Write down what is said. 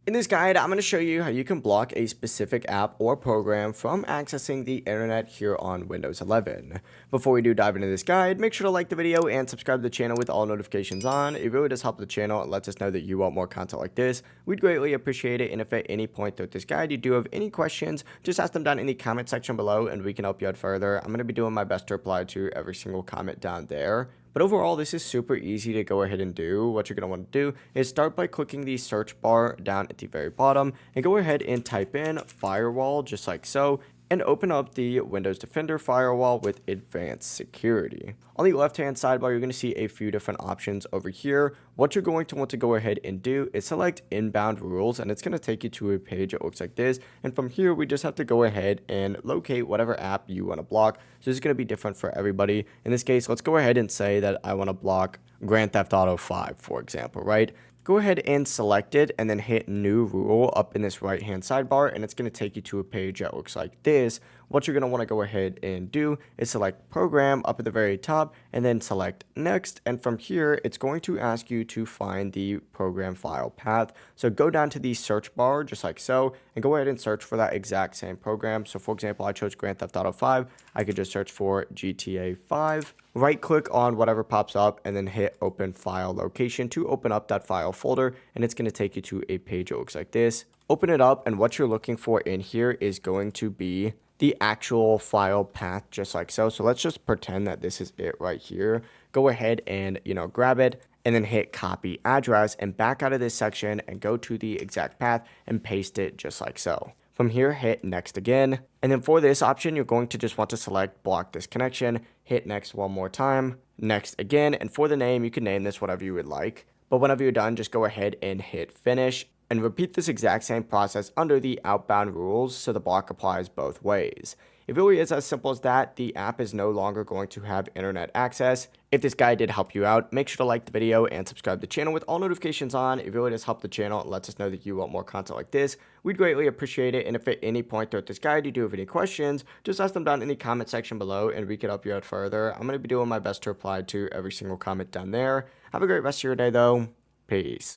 In this guide, I'm going to show you how you can block a specific app or program from accessing the internet here on Windows 11. Before we do dive into this guide, make sure to like the video and subscribe to the channel with all notifications on. It really does help the channel and lets us know that you want more content like this. We'd greatly appreciate it, and if at any point throughout this guide you do have any questions, just ask them down in the comment section below and we can help you out further. I'm going to be doing my best to reply to every single comment down there. But overall, this is super easy to go ahead and do. What you're going to want to do is start by clicking the search bar down at the very bottom and go ahead and type in firewall just like so, and open up the Windows Defender firewall with advanced security. On the left hand sidebar, you're going to see a few different options over here. What you're going to want to go ahead and do is select inbound rules, and it's going to take you to a page that looks like this. And from here, we just have to go ahead and locate whatever app you want to block. So this is going to be different for everybody. In this case, let's go ahead and say that I want to block Grand Theft Auto 5, for example, right? Go ahead and select it and then hit new rule up in this right hand sidebar, and it's going to take you to a page that looks like this. What you're going to want to go ahead and do is select program up at the very top and then select next, and from here it's going to ask you to find the program file path. So go down to the search bar just like so and go ahead and search for that exact same program. So for example, I chose Grand Theft Auto 5. I could just search for GTA 5. Right click on whatever pops up and then hit open file location to open up that file folder, and it's going to take you to a page that looks like this. Open it up, and what you're looking for in here is going to be the actual file path just like so. So let's just pretend that this is it right here. Go ahead and grab it and then hit copy address and back out of this section and go to the exact path and paste it just like so. From here, hit next again. And then for this option, you're going to just want to select block this connection, hit next one more time, next again. And for the name, you can name this whatever you would like. But whenever you're done, just go ahead and hit finish and repeat this exact same process under the outbound rules so the block applies both ways. It really is as simple as that. The app is no longer going to have internet access. If this guide did help you out, make sure to like the video and subscribe to the channel with all notifications on. It really does help the channel and lets us know that you want more content like this. We'd greatly appreciate it, and if at any point throughout this guide you do have any questions, just ask them down in the comment section below and we can help you out further. I'm going to be doing my best to reply to every single comment down there. Have a great rest of your day though. Peace.